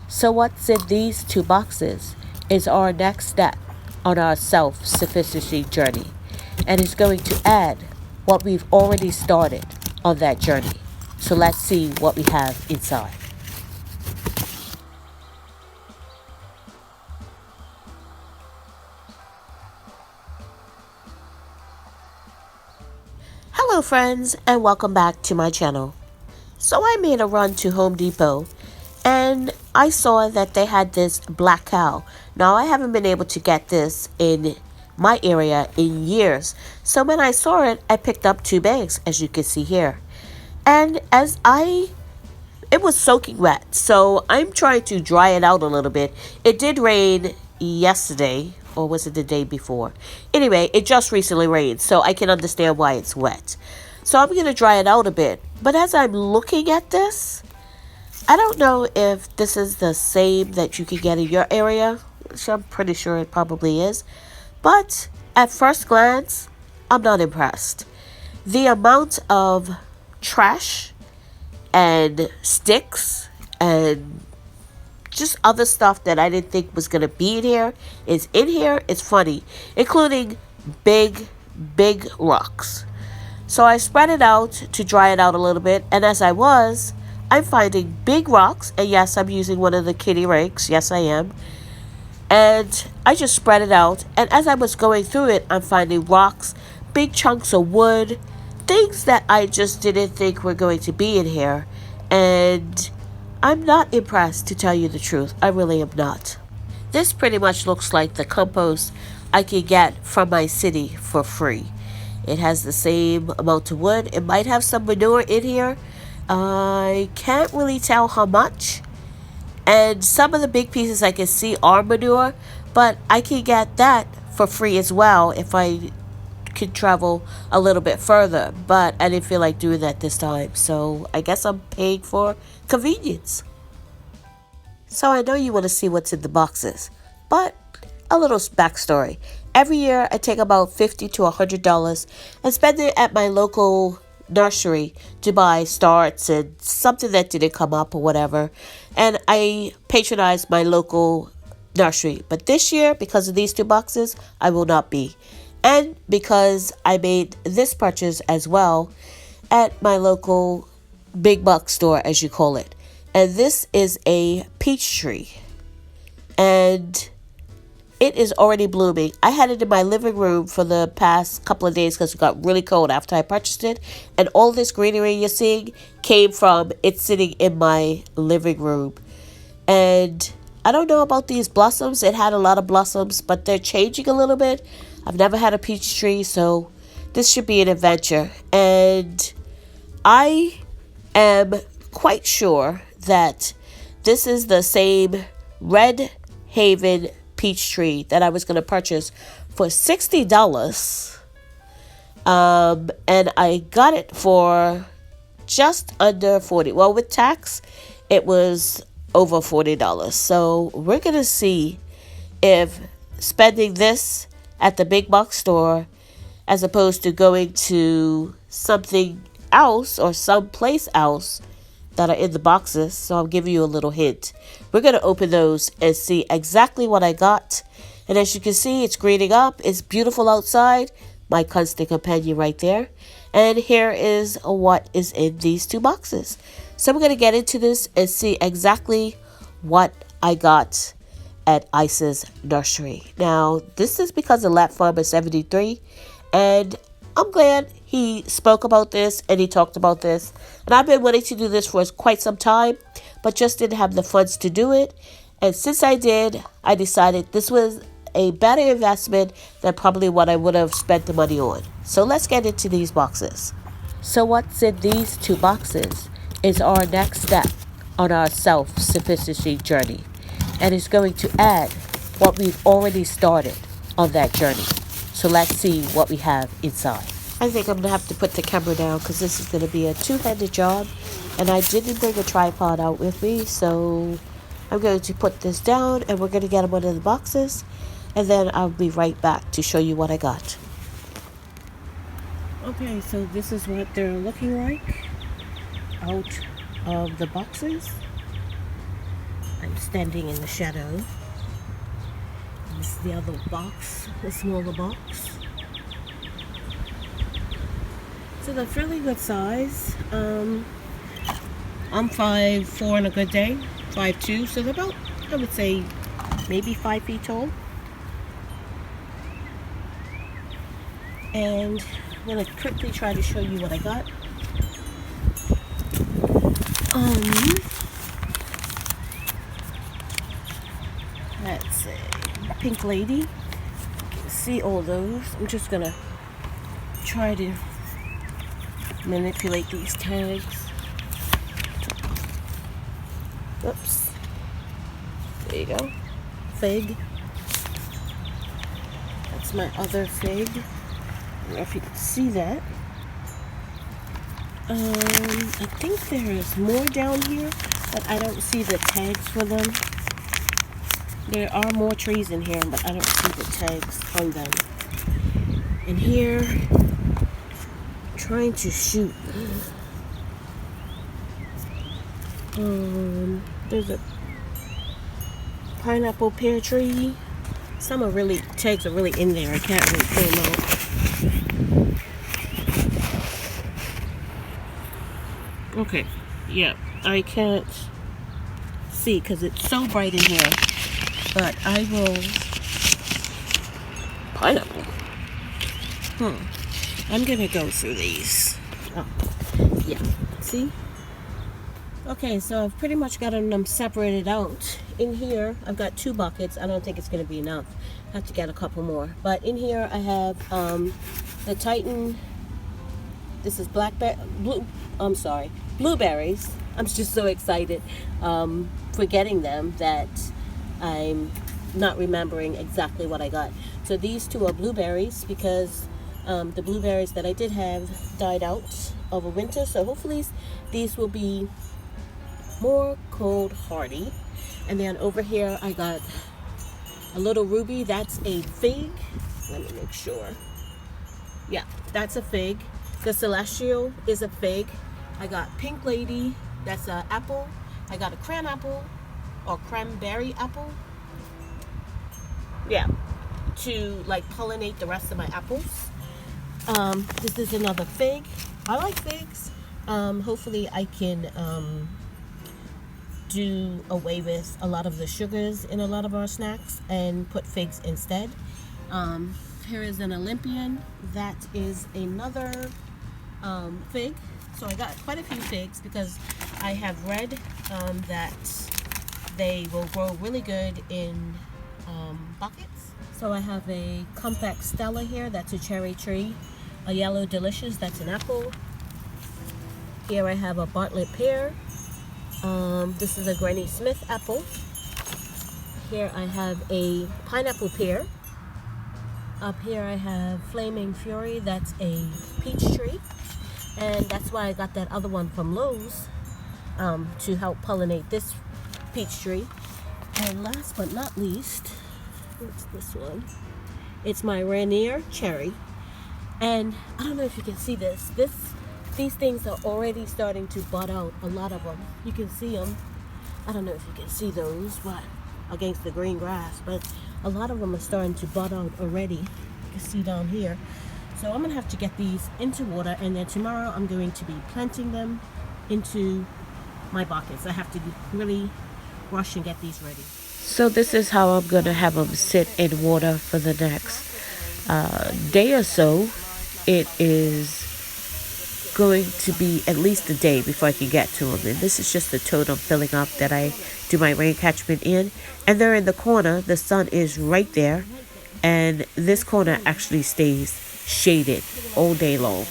So what's in these two boxes is our next step on our self-sufficiency journey, and is going to add what we've already started on that journey. So let's see what we have inside. Hello friends, and welcome back to my channel. So I made a run to Home Depot and I saw that they had this black cow. Now I haven't been able to get this in my area in years. So when I saw it, I picked up 2 bags, as you can see here. And it was soaking wet, so I'm trying to dry it out a little bit. It did rain yesterday, or was it the day before? Anyway, it just recently rained, so I can understand why it's wet. So I'm going to dry it out a bit. But as I'm looking at this, I don't know if this is the same that you can get in your area, which I'm pretty sure it probably is. But at first glance, I'm not impressed. The amount of trash and sticks and just other stuff that I didn't think was going to be in here is in here. It's funny, including big rocks. So I spread it out to dry it out a little bit, and as I'm finding big rocks, and yes, I'm using one of the kitty rakes, yes I am, and I just spread it out, and as I was going through it, I'm finding rocks, big chunks of wood, things that I just didn't think were going to be in here, and I'm not impressed, to tell you the truth. I really am not. This pretty much looks like the compost I can get from my city for free. It has the same amount of wood. It might have some manure in here. I can't really tell how much. And some of the big pieces I can see are manure, but I can get that for free as well if I could travel a little bit further. But I didn't feel like doing that this time, so I guess I'm paying for convenience. So I know you want to see what's in the boxes, but a little backstory. Every year I take about $50 to $100 and spend it at my local nursery to buy starts and something that didn't come up or whatever. And I patronize my local nursery. But this year, because of these 2 boxes, I will not be. And because I made this purchase as well at my local big buck store, as you call it. And this is a peach tree. And it is already blooming. I had it in my living room for the past couple of days because it got really cold after I purchased it. And all this greenery you're seeing came from it sitting in my living room. And I don't know about these blossoms. It had a lot of blossoms, but they're changing a little bit. I've never had a peach tree, so this should be an adventure. And I am quite sure that this is the same Red Haven peach tree that I was going to purchase for $60. And I got it for just under $40. Well, with tax, it was over $40. So we're going to see if spending this at the big box store as opposed to going to something else or someplace else that are in the boxes. So I'll give you a little hint. We're going to open those and see exactly what I got. And as you can see, it's greening up. It's beautiful outside. My constant companion right there. And here is what is in these 2 boxes. So we're going to get into this and see exactly what I got at Ison's nursery. Now, this is because of Lat Farmer 73. And I'm glad he spoke about this and he talked about this. And I've been wanting to do this for quite some time, but just didn't have the funds to do it. And since I did, I decided this was a better investment than probably what I would have spent the money on. So let's get into these boxes. So what's in these 2 boxes is our next step on our self-sufficiency journey, and is going to add what we've already started on that journey. So let's see what we have inside. I think I'm going to have to put the camera down because this is going to be a 2-handed job. And I didn't bring a tripod out with me. So I'm going to put this down and we're going to get them one of the boxes. And then I'll be right back to show you what I got. Okay, so this is what they're looking like out of the boxes. I'm standing in the shadow. This is the other box, the smaller box. So they're fairly good size. I'm 5'4" on a good day, 5'2", so they're about, I would say, maybe 5 feet tall. And I'm gonna quickly try to show you what I got. That's a pink lady. You can see all those. I'm just gonna try to manipulate these tags. Oops. There you go. Fig. That's my other fig. I don't know if you can see that. I think there is more down here, but I don't see the tags for them. There are more trees in here, but I don't see the tags on them. And here, I'm trying to shoot. There's a pineapple pear tree. Some are really, tags are really in there. I can't really pull them out. Okay, yeah, I can't see because it's so bright in here, but I will. Pineapple. I'm gonna go through these. Oh, yeah, see? Okay, so I've pretty much gotten them separated out. In here, I've got 2 buckets. I don't think it's gonna be enough. I have to get a couple more. But in here, I have the Titan. This is blueberries. I'm just so excited for getting them that I'm not remembering exactly what I got. So these 2 are blueberries because the blueberries that I did have died out over winter. So hopefully these will be more cold hardy. And then over here I got a little ruby. That's a fig. Let me make sure. Yeah, that's a fig. The celestial is a fig. I got pink lady. That's an apple. I got a cran apple or cranberry apple. Yeah, to like pollinate the rest of my apples. This is another fig. I like figs. Hopefully I can do away with a lot of the sugars in a lot of our snacks and put figs instead. Here is an Olympian. That is another fig. So I got quite a few figs because I have read that they will grow really good in buckets. So I have a compact Stella here. That's a cherry tree. A yellow delicious. That's an apple. Here I have a Bartlett pear. This is a Granny Smith apple. Here I have a pineapple pear. Up here I have Flaming Fury. That's a peach tree. And that's why I got that other one from Lowe's to help pollinate this peach tree. And last but not least, what's this one? It's my Rainier cherry. And I don't know if you can see this. These things are already starting to bud out, a lot of them. You can see them. I don't know if you can see those, but against the green grass. But a lot of them are starting to bud out already. You can see down here. So I'm going to have to get these into water, and then tomorrow I'm going to be planting them into my buckets. I have to really rush and get these ready. So this is how I'm going to have them sit in water for the next day or so. It is going to be at least a day before I can get to them. And this is just the tote I'm filling up that I do my rain catchment in. And they're in the corner. The sun is right there. And this corner actually stays shaded all day long.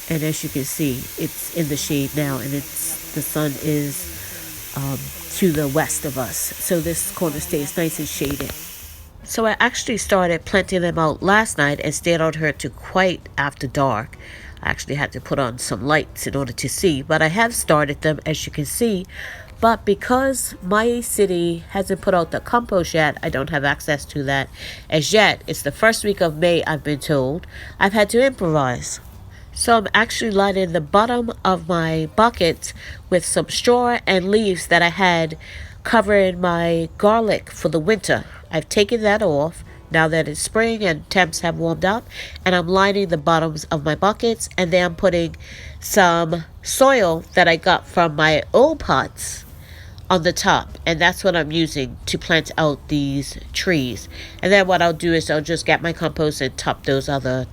And as you can see, it's in the shade now. And the sun is to the west of us. So this corner stays nice and shaded. So I actually started planting them out last night and stayed out here to quite after dark. I actually had to put on some lights in order to see, but I have started them, as you can see. But because my city hasn't put out the compost yet, I don't have access to that as yet. It's the first week of May, I've been told. I've had to improvise. So I'm actually lining the bottom of my bucket with some straw and leaves that I had covering my garlic for the winter. I've taken that off now that it's spring and temps have warmed up, and I'm lining the bottoms of my buckets, and then I'm putting some soil that I got from my old pots on the top, and that's what I'm using to plant out these trees. And then what I'll do is I'll just get my compost and top those other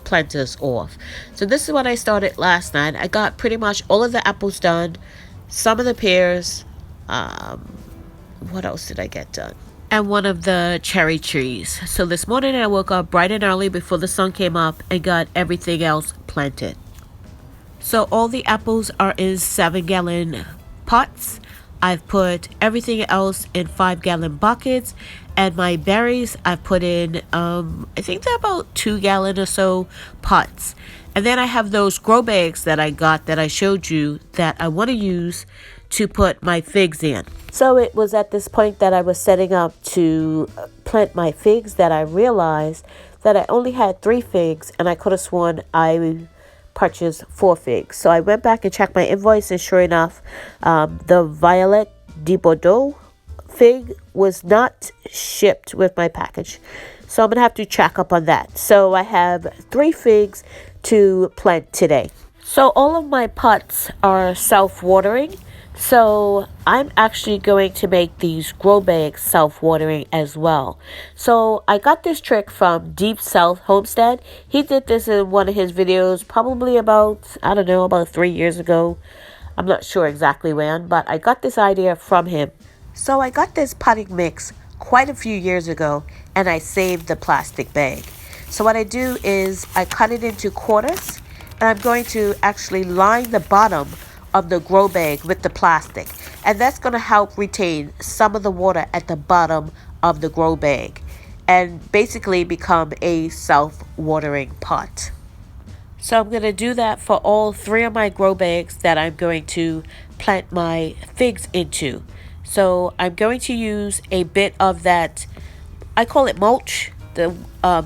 planters off. So this is what I started last night. I got pretty much all of the apples done, some of the pears. What else did I get done? And one of the cherry trees. So this morning I woke up bright and early before the sun came up and got everything else planted. So all the apples are in 7-gallon pots. I've put everything else in 5-gallon buckets, and my berries I've put in I think they're about 2-gallon or so pots. And then I have those grow bags that I got that I showed you that I want to use to put my figs in. So it was at this point that I was setting up to plant my figs that I realized that I only had 3 figs, and I could have sworn I purchased 4 figs. So I went back and checked my invoice, and sure enough, the Violet de Bordeaux fig was not shipped with my package. So I'm going to have to check up on that. So I have 3 figs to plant today. So all of my pots are self-watering. So I'm actually going to make these grow bags self-watering as well. So I got this trick from Deep South Homestead. He did this in one of his videos probably about, I don't know, about 3 years ago. I'm not sure exactly when, but I got this idea from him. So I got this potting mix quite a few years ago, and I saved the plastic bag. So what I do is I cut it into quarters, and I'm going to actually line the bottom of the grow bag with the plastic, and that's going to help retain some of the water at the bottom of the grow bag and basically become a self-watering pot. So I'm going to do that for all 3 of my grow bags that I'm going to plant my figs into. So I'm going to use a bit of that, I call it mulch, the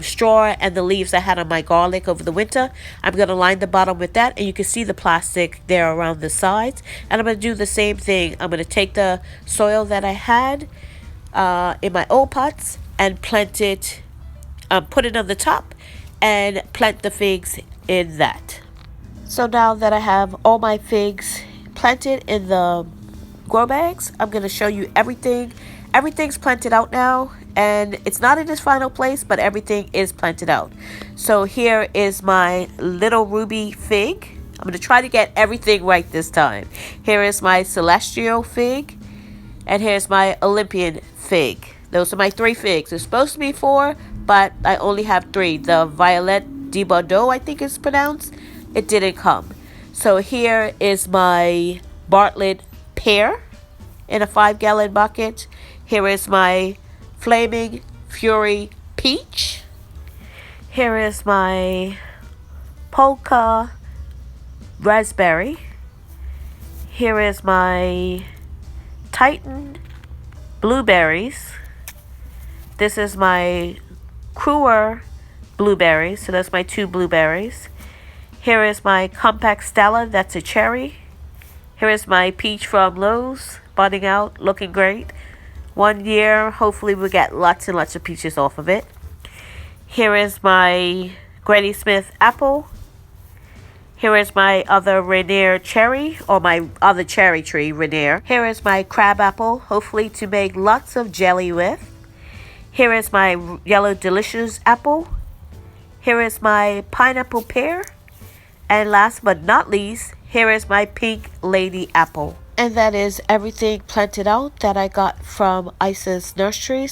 straw and the leaves I had on my garlic over the winter. I'm going to line the bottom with that, and you can see the plastic there around the sides. And I'm going to do the same thing. I'm going to take the soil that I had in my old pots and plant it, put it on the top and plant the figs in that. So now that I have all my figs planted in the grow bags, I'm going to show you everything. Everything's planted out now, and it's not in its final place, but everything is planted out. So here is my little ruby fig. I'm going to try to get everything right this time. Here is my celestial fig, and here's my Olympian fig. Those are my 3 figs. There's supposed to be 4, but I only have 3. The Violet de Bordeaux, I think it's pronounced, it didn't come. So here is my Bartlett pear in a 5-gallon bucket. Here is my Flaming Fury peach. Here is my polka raspberry. Here is my Titan blueberries. This is my Cruer blueberries. So that's my 2 blueberries. Here is my Compact Stella. That's a cherry. Here is my peach from Lowe's, budding out, looking great. 1 year, hopefully we'll get lots and lots of peaches off of it. Here is my Granny Smith apple. Here is my other Rainier cherry, or my other cherry tree, Rainier. Here is my crab apple, hopefully to make lots of jelly with. Here is my Yellow Delicious apple. Here is my pineapple pear. And last but not least, here is my Pink Lady apple. And that is everything planted out that I got from Ison's Nursery.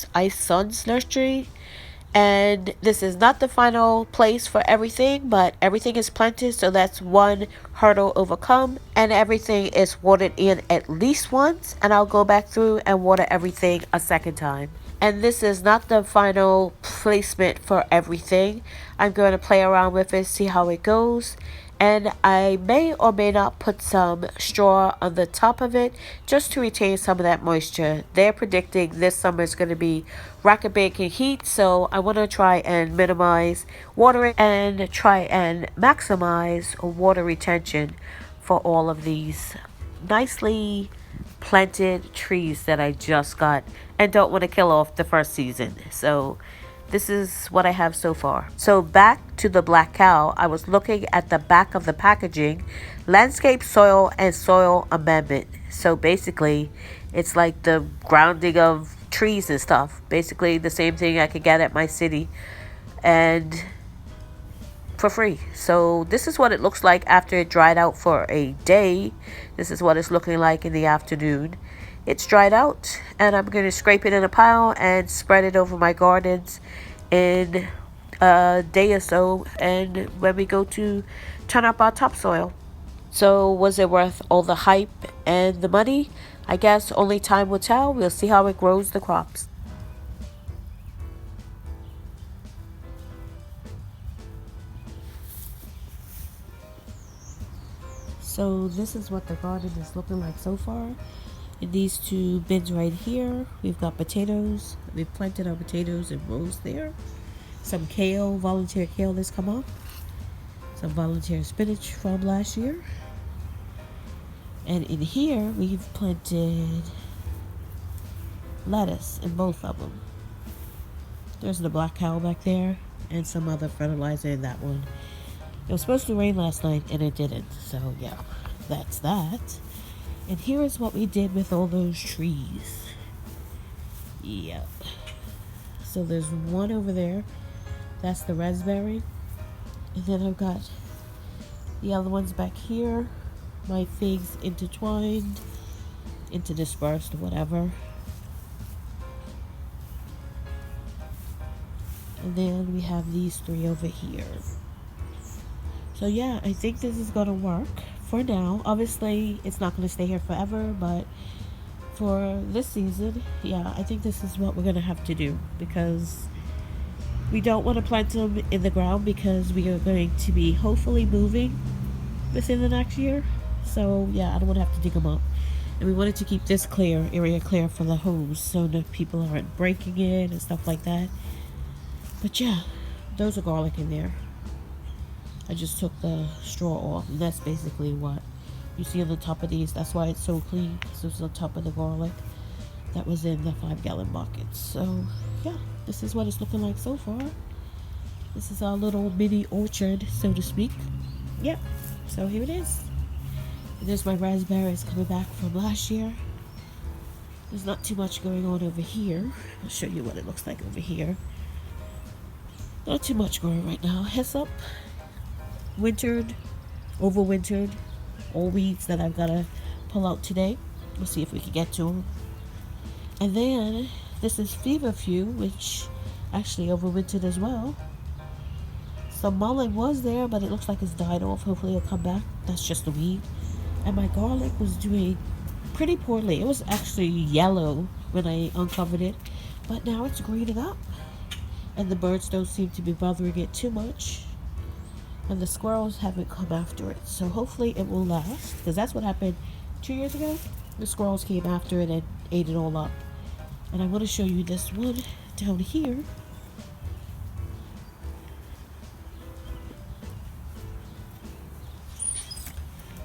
And this is not the final place for everything, but everything is planted, so that's one hurdle overcome. And everything is watered in at least once, and I'll go back through and water everything a second time. And this is not the final placement for everything. I'm going to play around with it, see how it goes. And I may or may not put some straw on the top of it just to retain some of that moisture. They're predicting this summer is going to be record-breaking heat, so I want to try and minimize watering and try and maximize water retention for all of these nicely planted trees that I just got and don't want to kill off the first season. So this is what I have so far. So back to the black cow, I was looking at the back of the packaging, landscape soil and soil amendment. So basically, it's like the grounding of trees and stuff. Basically the same thing I could get at my city and for free. So this is what it looks like after it dried out for a day. This is what it's looking like in the afternoon. It's dried out, and I'm going to scrape it in a pile and spread it over my gardens in a day or so, and when we go to turn up our topsoil. So was it worth all the hype and the money? I guess only time will tell. We'll see how it grows the crops. So this is what the garden is looking like so far. In these two bins right here, we've got potatoes. We've planted our potatoes in rows there. Some kale, volunteer kale that's come up. Some volunteer spinach from last year. And in here, we've planted lettuce in both of them. There's the black cow back there and some other fertilizer in that one. It was supposed to rain last night and it didn't. So yeah, that's that. And here is what we did with all those trees. Yep. So there's one over there. That's the raspberry. And then I've got the other ones back here. My figs intertwined, interdispersed, whatever. And then we have these three over here. So yeah, I think this is going to work for now. Obviously, it's not going to stay here forever, but for this season, yeah, I think this is what we're going to have to do, because we don't want to plant them in the ground because we are going to be hopefully moving within the next year. So yeah, I don't want to have to dig them up. And we wanted to keep this area clear for the hose so that people aren't breaking it and stuff like that. But yeah, those are garlic in there. I just took the straw off, and that's basically what you see on the top of these. That's why it's so clean, because it's on top of the garlic that was in the 5-gallon buckets. So yeah, this is what it's looking like so far. This is our little mini orchard, so to speak. Yep, so here it is. And there's my raspberries coming back from last year. There's not too much going on over here. I'll show you what it looks like over here. Not too much growing right now. Heads up. Wintered, overwintered, all weeds that I've got to pull out today. We'll see if we can get to them. And then this is feverfew, which actually overwintered as well. Some mullein was there, but it looks like it's died off. Hopefully it'll come back. That's just a weed. And my garlic was doing pretty poorly. It was actually yellow when I uncovered it, but now it's greening up. And the birds don't seem to be bothering it too much. And the squirrels haven't come after it. So hopefully it will last, because that's what happened 2 years ago. The squirrels came after it and ate it all up. And I want to show you this one down here.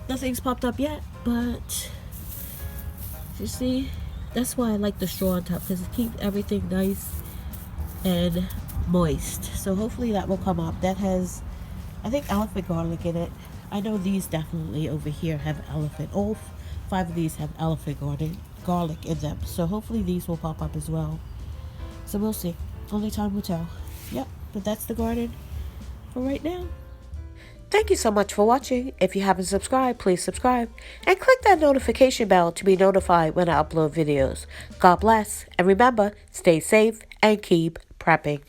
Nothing's popped up yet, but you see, that's why I like the straw on top, because it keeps everything nice and moist. So hopefully that will come up. That has, I think, elephant garlic in it. I know these definitely over here have elephant. All 5 of these have elephant garlic in them. So hopefully these will pop up as well. So we'll see. Only time will tell. Yep, but that's the garden for right now. Thank you so much for watching. If you haven't subscribed, please subscribe. And click that notification bell to be notified when I upload videos. God bless. And remember, stay safe and keep prepping.